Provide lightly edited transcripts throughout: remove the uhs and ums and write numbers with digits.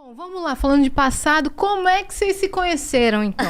Bom, vamos lá, falando de passado, como é que vocês se conheceram, então?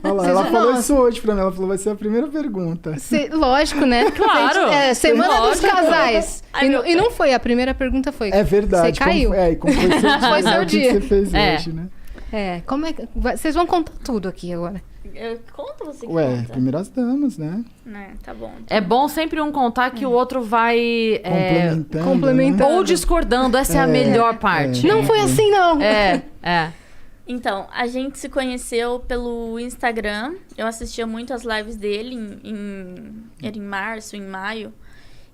Olha lá, ela falou isso hoje pra mim, ela falou, vai ser a primeira pergunta. Lógico, né? Claro. Semana dos casais. E não foi, a primeira pergunta foi... É verdade. Você caiu. Como foi seu dia, Foi seu o que dia. você fez hoje, né? Como é que... Vocês vão contar tudo aqui agora. Conta você que Ué, conta. primeiras damas, né? Tá bom. É bom sempre um contar que o outro vai... complementando. Ou discordando, essa é a melhor parte. Não foi assim, não. Então, a gente se conheceu pelo Instagram. Eu assistia muito as lives dele era em março, em maio.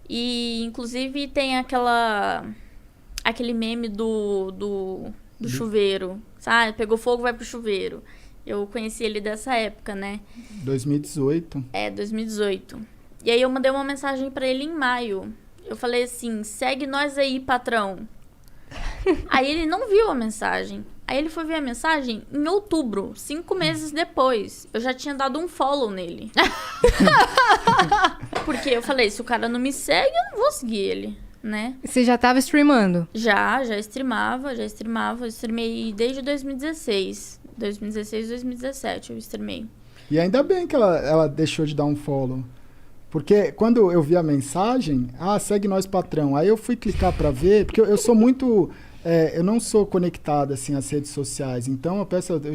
E, inclusive, tem aquele meme do chuveiro. Sabe? Pegou fogo, vai pro chuveiro. Eu conheci ele dessa época, né? 2018. 2018. E aí eu mandei uma mensagem pra ele em maio. Eu falei assim, segue nós aí, patrão. Aí ele não viu a mensagem. Aí ele foi ver a mensagem em outubro, 5 meses depois. Eu já tinha dado um follow nele. Porque eu falei, se o cara não me segue, eu não vou seguir ele, né? Você já tava streamando? Já streamava. Eu streamei desde 2016. 2016, 2017 eu streamei. E ainda bem que ela deixou de dar um follow. Porque quando eu vi a mensagem, segue nós, patrão. Aí eu fui clicar pra ver, porque eu sou muito... eu não sou conectado, assim, às redes sociais. Então,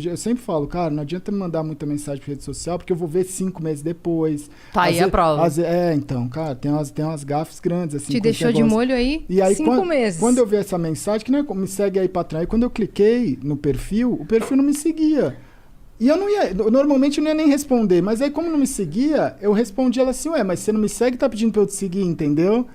eu sempre falo, cara, não adianta me mandar muita mensagem pra rede social, porque eu vou ver 5 meses depois. Tá aí a prova. Então, cara, tem umas gafes grandes, assim. Te deixou de molho aí, e aí 5 meses. Quando eu vi essa mensagem, que não é me segue aí, patrão. Aí quando eu cliquei no perfil, o perfil não me seguia. E eu não ia, normalmente eu não ia nem responder, mas aí como não me seguia, eu respondi ela assim, mas você não me segue, tá pedindo pra eu te seguir, entendeu?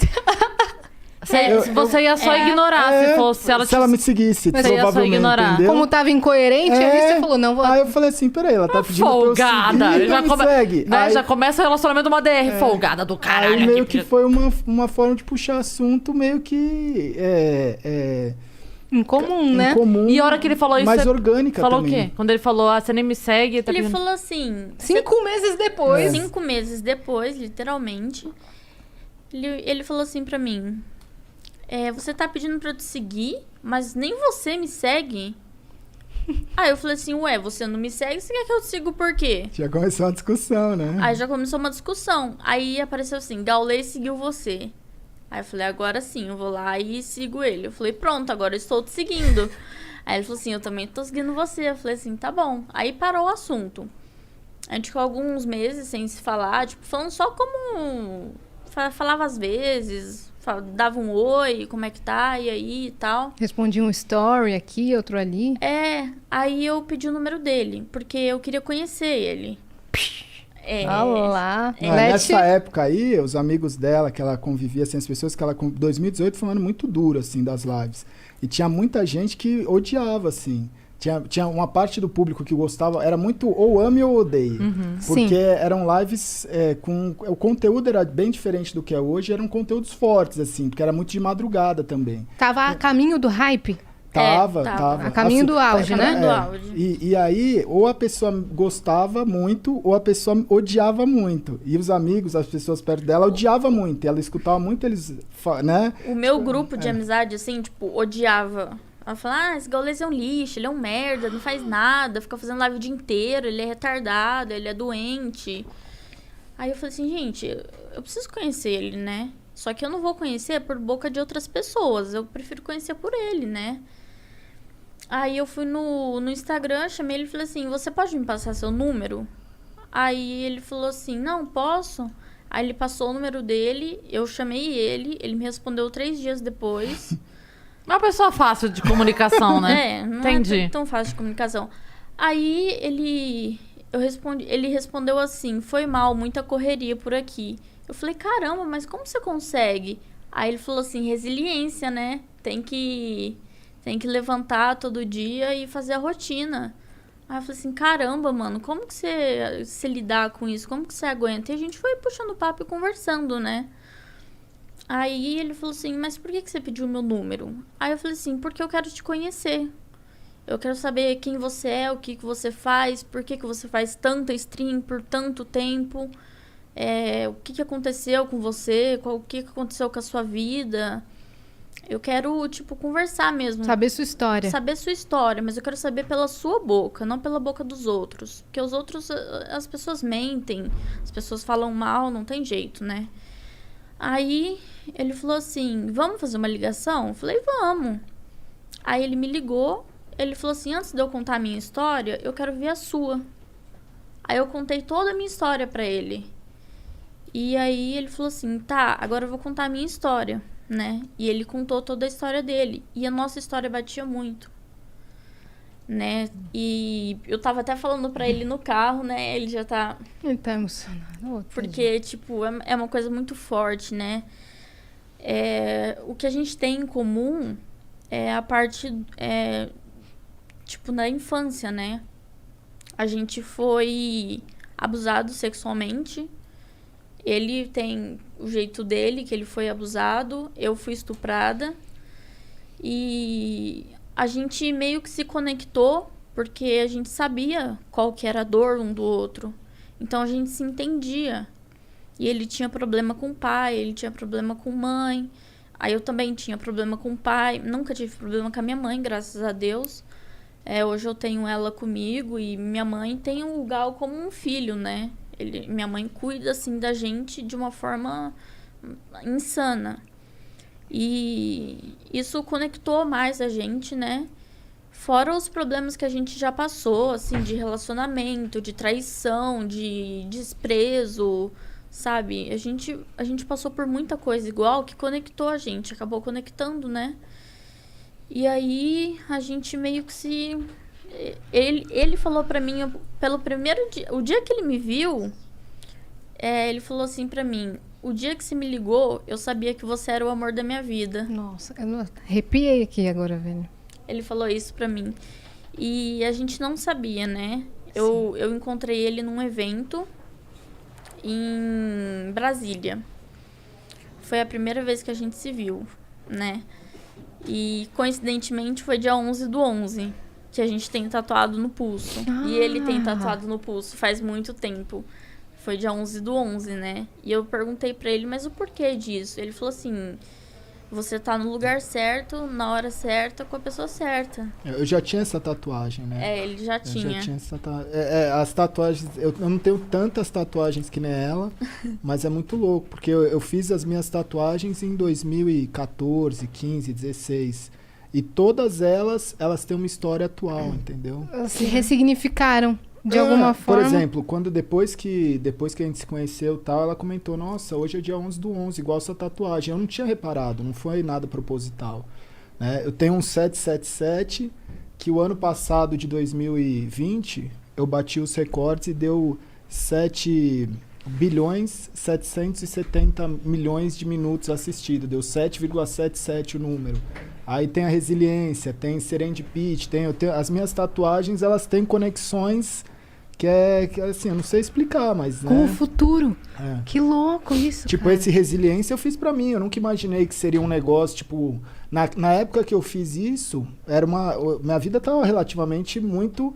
Você ia só ignorar se ela me seguisse, mas provavelmente, ignorar. Entendeu? Como tava incoerente, aí você falou, não vou... Aí eu falei assim, peraí, ela tá pedindo folgada. pra eu seguir, então me segue. Né, já começa o relacionamento de uma DR, folgada do caralho. Aí meio que foi uma forma de puxar assunto meio que... Incomum, né? Incomum, e a hora que ele falou isso... Mais orgânica falou também. o quê? Quando ele falou, você nem me segue... Ele falou assim... 5 meses depois. 5 meses depois, literalmente. Ele falou assim pra mim... você tá pedindo pra eu te seguir, mas nem você me segue? Aí eu falei assim, você não me segue, você quer que eu te siga por quê? Já começou uma discussão, né? Aí já começou uma discussão. Aí apareceu assim, Gaulês seguiu você. Aí eu falei, agora sim, eu vou lá e sigo ele. Eu falei, pronto, agora eu estou te seguindo. Aí ele falou assim, eu também tô seguindo você. Eu falei assim, tá bom. Aí parou o assunto. A gente ficou alguns meses sem se falar, tipo, falando só como... Falava às vezes, dava um oi, como é que tá, e aí e tal. Respondia um story aqui, outro ali. Aí eu pedi o número dele, porque eu queria conhecer ele. Olá. Nessa época aí, os amigos dela, que ela convivia, assim, as pessoas que ela... 2018 foi um ano muito duro, assim, das lives. E tinha muita gente que odiava, assim. Tinha uma parte do público que gostava, era muito ou ame ou odeie. Porque eram lives com... O conteúdo era bem diferente do que é hoje, eram conteúdos fortes, assim, porque era muito de madrugada também. Tava a caminho do hype? Tava. A caminho do auge, né? Do auge. E aí, ou a pessoa gostava muito, ou a pessoa odiava muito. E os amigos, as pessoas perto dela, odiavam muito. E ela escutava muito eles, né? O meu grupo de amizade, assim, tipo, odiava. Ela falava, esse Gaulês é um lixo, ele é um merda, não faz nada, fica fazendo live o dia inteiro, ele é retardado, ele é doente. Aí eu falei assim, gente, eu preciso conhecer ele, né? Só que eu não vou conhecer por boca de outras pessoas, eu prefiro conhecer por ele, né? Aí eu fui no Instagram, chamei ele e falei assim, você pode me passar seu número? Aí ele falou assim, não, posso. Aí ele passou o número dele, eu chamei ele me respondeu 3 dias depois. Uma pessoa fácil de comunicação, né? Não Entendi. é tão fácil de comunicação. Aí ele respondeu assim, foi mal, muita correria por aqui. Eu falei, caramba, mas como você consegue? Aí ele falou assim, resiliência, né? Tem que levantar todo dia e fazer a rotina. Aí eu falei assim, caramba, mano, como que você lidar com isso? Como que você aguenta? E a gente foi puxando papo e conversando, né? Aí ele falou assim, mas por que você pediu o meu número? Aí eu falei assim, porque eu quero te conhecer. Eu quero saber quem você é, o que você faz, por que você faz tanta stream por tanto tempo. O que aconteceu com você, o que aconteceu com a sua vida. eu quero, tipo, conversar mesmo. Saber sua história. Saber sua história, mas eu quero saber pela sua boca, não pela boca dos outros. Porque os outros, as pessoas mentem, as pessoas falam mal, não tem jeito, né? Aí ele falou assim, vamos fazer uma ligação? Eu falei, vamos. Aí ele me ligou, ele falou assim, antes de eu contar a minha história, eu quero ver a sua. Aí eu contei toda a minha história pra ele. E aí ele falou assim, tá, agora eu vou contar a minha história, né? E ele contou toda a história dele. E a nossa história batia muito, né? E eu tava até falando pra ele no carro, né? Ele já tá... Ele tá emocionado. Porque, tipo, é uma coisa muito forte, né? O que a gente tem em comum é a parte, tipo, na infância, né? A gente foi abusado sexualmente. Ele tem o jeito dele, que ele foi abusado. Eu fui estuprada. E a gente meio que se conectou porque a gente sabia qual que era a dor um do outro. Então a gente se entendia. E ele tinha problema com o pai, ele tinha problema com mãe. Aí eu também tinha problema com o pai. Nunca tive problema com a minha mãe, graças a Deus. Hoje eu tenho ela comigo e minha mãe tem o Gal como um filho, né? Minha mãe cuida, assim, da gente de uma forma insana. E isso conectou mais a gente, né? Fora os problemas que a gente já passou, assim, de relacionamento, de traição, de desprezo, sabe? A gente passou por muita coisa igual que conectou a gente, acabou conectando, né? E aí a gente meio que se... Ele falou pra mim, pelo primeiro dia... O dia que ele me viu, ele falou assim pra mim, o dia que você me ligou, eu sabia que você era o amor da minha vida. Nossa, eu arrepiei aqui agora, velho. Ele falou isso pra mim. E a gente não sabia, né? Eu encontrei ele num evento em Brasília. Foi a primeira vez que a gente se viu, né? E, coincidentemente, foi dia 11/11, que a gente tem tatuado no pulso. E ele tem tatuado no pulso faz muito tempo. Foi dia 11/11, né? E eu perguntei pra ele, mas o porquê disso? Ele falou assim, você tá no lugar certo, na hora certa, com a pessoa certa. Eu já tinha essa tatuagem, né? Ele já tinha. Eu já tinha essa as tatuagens... Eu não tenho tantas tatuagens que nem ela, mas é muito louco, porque eu fiz as minhas tatuagens em 2014, 15, 16. E todas elas têm uma história atual, entendeu? Elas se ressignificaram de alguma forma. Por exemplo, depois que a gente se conheceu e tal, ela comentou, nossa, hoje é dia 11/11, igual essa tatuagem. Eu não tinha reparado, não foi nada proposital, né? Eu tenho um 777, que o ano passado, de 2020, eu bati os recordes e deu 7.770.000.000 de minutos assistidos. Deu 7,77 o número. Aí tem a resiliência, tem serendipity, as minhas tatuagens, elas têm conexões que assim, eu não sei explicar, mas... Com né? o futuro. É. Que louco isso, Tipo, cara. esse resiliência eu fiz pra mim, eu nunca imaginei que seria um negócio, tipo... Na época que eu fiz isso, minha vida tava relativamente muito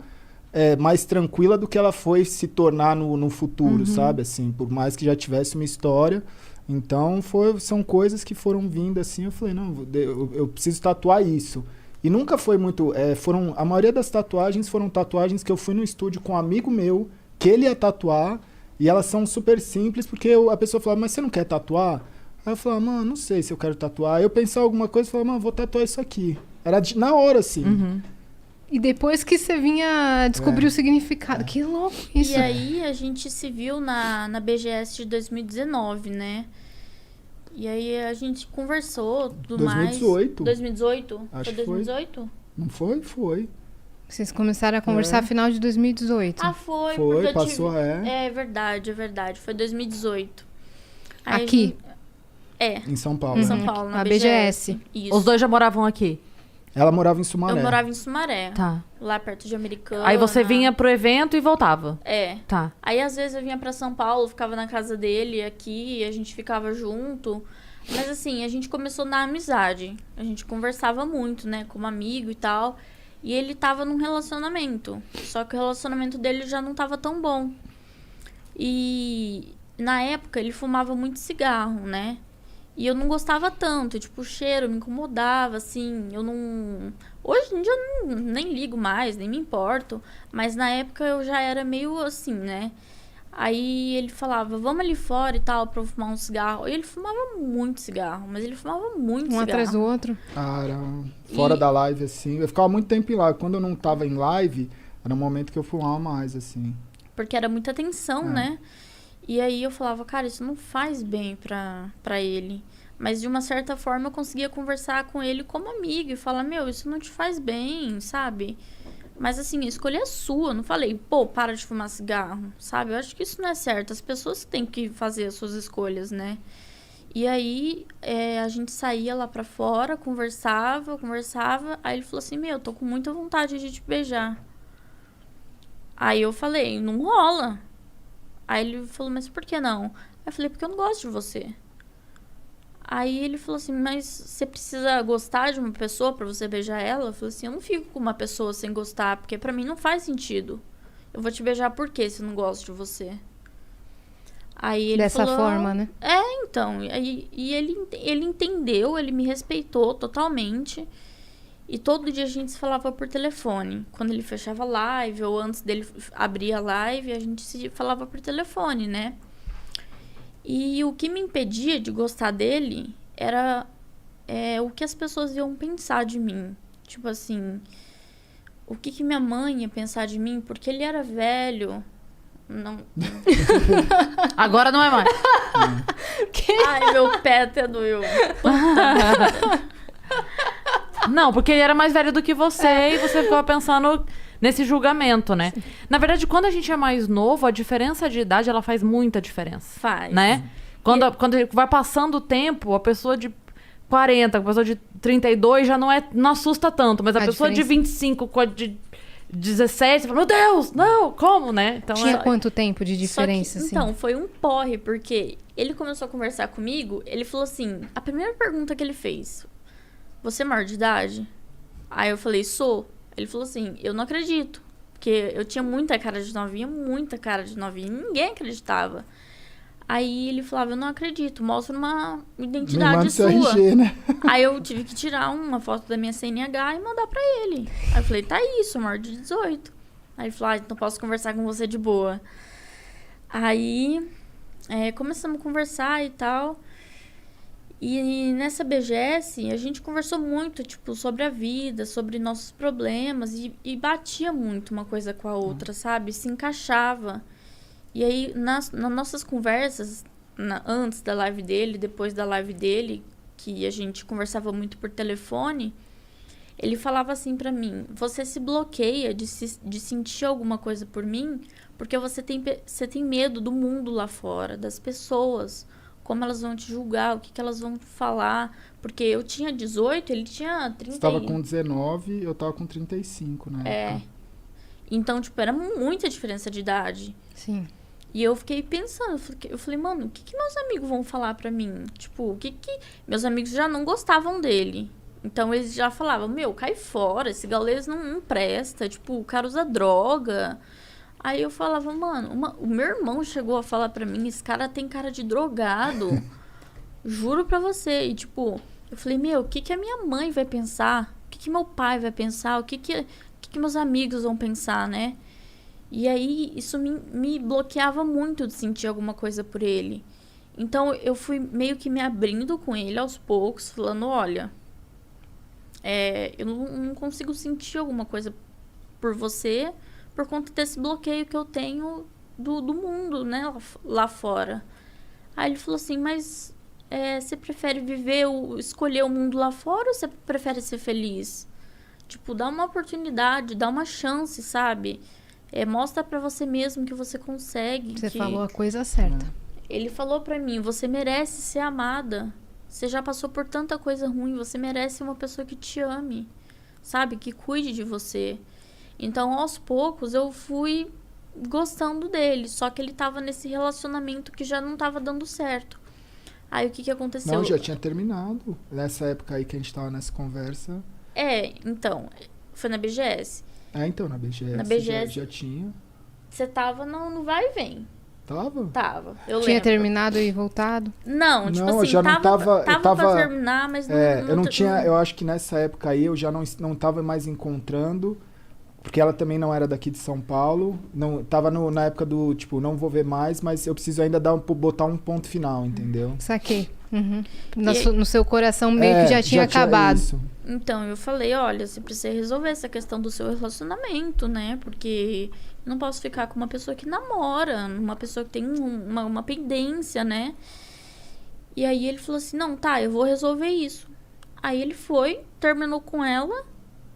mais tranquila do que ela foi se tornar no futuro, sabe? Assim, por mais que já tivesse uma história... Então, são coisas que foram vindo assim, eu falei, não, eu preciso tatuar isso. E nunca foi muito... a maioria das tatuagens foram tatuagens que eu fui no estúdio com um amigo meu, que ele ia tatuar, e elas são super simples, porque a pessoa falava, mas você não quer tatuar? Aí eu falava, mano, não sei se eu quero tatuar. Aí eu pensava alguma coisa e falava, mano, vou tatuar isso aqui. Era na hora, assim. E depois que você vinha descobrir o significado. Que louco isso. E aí a gente se viu na BGS de 2019, né? E aí a gente conversou, tudo 2018. mais. 2018? Acho foi que foi. 2018? Não foi? Foi. Vocês começaram a conversar final de 2018. Ah, foi. Foi, porque eu passou, É verdade. Foi 2018. Aí Aqui? Em São Paulo. Em São Paulo, na A BGS. Isso. Os dois já moravam aqui? Ela morava em Sumaré. Eu morava em Sumaré, Tá. lá perto de Americana. Aí você vinha pro evento e voltava? Tá. Aí às vezes eu vinha pra São Paulo, ficava na casa dele aqui, a gente ficava junto. Mas assim, a gente começou na amizade. A gente conversava muito, né, como amigo e tal. E ele tava num relacionamento. Só que o relacionamento dele já não tava tão bom. E na época ele fumava muito cigarro, né? E eu não gostava tanto, tipo, o cheiro me incomodava, assim, eu não... Hoje em dia eu nem ligo mais, nem me importo, mas na época eu já era meio assim, né? Aí ele falava, vamos ali fora e tal, pra eu fumar um cigarro. E ele fumava muito cigarro, mas ele fumava muito Um cigarro. atrás do outro. Ah, era fora da live, assim. Eu ficava muito tempo em live. Quando eu não tava em live, era um momento que eu fumava mais, assim. Porque era muita tensão, né? E aí eu falava, cara, isso não faz bem pra ele. Mas de uma certa forma eu conseguia conversar com ele como amigo e falar, meu, isso não te faz bem, sabe? Mas assim, a escolha é sua. Eu não falei, pô, para de fumar cigarro, sabe? Eu acho que isso não é certo. As pessoas têm que fazer as suas escolhas, né? E aí a gente saía lá pra fora, conversava. Aí ele falou assim, meu, tô com muita vontade de te beijar. Aí eu falei, não rola. Aí ele falou, mas por que não? Aí eu falei, porque eu não gosto de você. Aí ele falou assim, mas você precisa gostar de uma pessoa pra você beijar ela? Eu falei assim, eu não fico com uma pessoa sem gostar, porque pra mim não faz sentido. Eu vou te beijar por quê se eu não gosto de você? Aí ele Dessa falou, forma, né? Então. E ele entendeu, ele me respeitou totalmente. E todo dia a gente se falava por telefone. Quando ele fechava a live, ou antes dele abrir a live, a gente se falava por telefone, né? E o que me impedia de gostar dele era o que as pessoas iam pensar de mim. Tipo assim, o que minha mãe ia pensar de mim? Porque ele era velho. Não. Agora não é mais. Ai, meu pé até doeu. Não, porque ele era mais velho do que você e você ficava pensando nesse julgamento, né? Sim. Na verdade, quando a gente é mais novo, a diferença de idade, ela faz muita diferença. Faz. Né? Quando vai passando o tempo, a pessoa de 40, a pessoa de 32 já não assusta tanto, mas a pessoa de 25 com a de 17, você fala, meu Deus, não, como, né? Então, tinha quanto tempo de diferença, assim? Então, foi um porre, porque ele começou a conversar comigo, ele falou assim, a primeira pergunta que ele fez, você é maior de idade? Aí eu falei, sou. Ele falou assim, eu não acredito. Porque eu tinha muita cara de novinha, e ninguém acreditava. Aí ele falava, eu não acredito, mostra uma identidade sua. RG, né? Aí eu tive que tirar uma foto da minha CNH e mandar pra ele. Aí eu falei, tá isso, maior de 18. Aí ele falou, então posso conversar com você de boa. Aí começamos a conversar e tal. E nessa BGS, a gente conversou muito, tipo, sobre a vida, sobre nossos problemas. E batia muito uma coisa com a outra, sabe? Se encaixava. E aí, nas nossas conversas, antes da live dele, depois da live dele, que a gente conversava muito por telefone, ele falava assim pra mim, você se bloqueia de sentir alguma coisa por mim, porque você tem medo do mundo lá fora, das pessoas, como elas vão te julgar, o que elas vão falar. Porque eu tinha 18, ele tinha 30. Você tava com 19, eu tava com 35, né? Então, tipo, era muita diferença de idade. Sim. E eu fiquei pensando, eu falei, mano, o que meus amigos vão falar pra mim? Tipo, o que meus amigos já não gostavam dele. Então, eles já falavam, meu, cai fora, esse gaulês não presta, tipo, o cara usa droga. Aí eu falava, mano, o meu irmão chegou a falar pra mim, esse cara tem cara de drogado. Juro pra você. E, tipo, eu falei, meu, o que a minha mãe vai pensar? O que meu pai vai pensar? O que meus amigos vão pensar, né? E aí, isso me bloqueava muito de sentir alguma coisa por ele. Então, eu fui meio que me abrindo com ele aos poucos, falando, olha, eu não consigo sentir alguma coisa por você por conta desse bloqueio que eu tenho do mundo, né, lá fora. Aí ele falou assim, mas você prefere escolher o mundo lá fora ou você prefere ser feliz? Tipo, dá uma oportunidade, dá uma chance, sabe? Mostra pra você mesmo que você consegue. Você falou a coisa certa. Ele falou pra mim, você merece ser amada. Você já passou por tanta coisa ruim, você merece uma pessoa que te ame, sabe? Que cuide de você. Então, aos poucos, eu fui gostando dele. Só que ele tava nesse relacionamento que já não tava dando certo. Aí, o que aconteceu? Não, já tinha terminado. Nessa época aí que a gente tava nessa conversa. Então, foi na BGS. Então, na BGS. Na BGS já tinha. Você tava no vai e vem. Tava? Tava, eu Tinha lembro. terminado e voltado? Não, tipo Não, assim, eu já não tava- eu pra tava- terminar, mas Eu não tinha, eu acho que nessa época aí eu já não tava mais encontrando, porque ela também não era daqui de São Paulo, não tava na época do, tipo, não vou ver mais, mas eu preciso ainda botar um ponto final, entendeu? Saquei. Uhum. E- No seu coração meio que já tinha acabado. Isso. Então, eu falei, olha, você precisa resolver essa questão do seu relacionamento, né? Porque eu não posso ficar com uma pessoa que namora, uma pessoa que tem uma pendência, né? E aí ele falou assim, não, tá, eu vou resolver isso. Aí ele foi, terminou com ela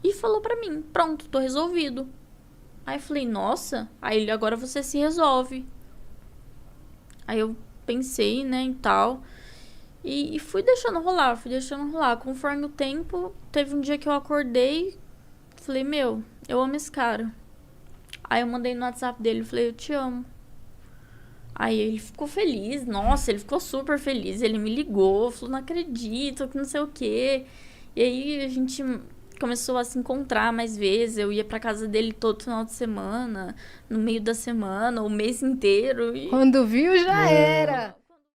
e falou pra mim, pronto, tô resolvido. Aí eu falei, nossa, aí ele, agora você se resolve. Aí eu pensei, né, e tal... E fui deixando rolar. Conforme o tempo, teve um dia que eu acordei, falei, meu, eu amo esse cara. Aí eu mandei no WhatsApp dele, falei, eu te amo. Aí ele ficou feliz, nossa, ele ficou super feliz. Ele me ligou, falou, não acredito, que não sei o quê. E aí a gente começou a se encontrar mais vezes. Eu ia pra casa dele todo final de semana, no meio da semana, o mês inteiro. E... Quando viu, já era.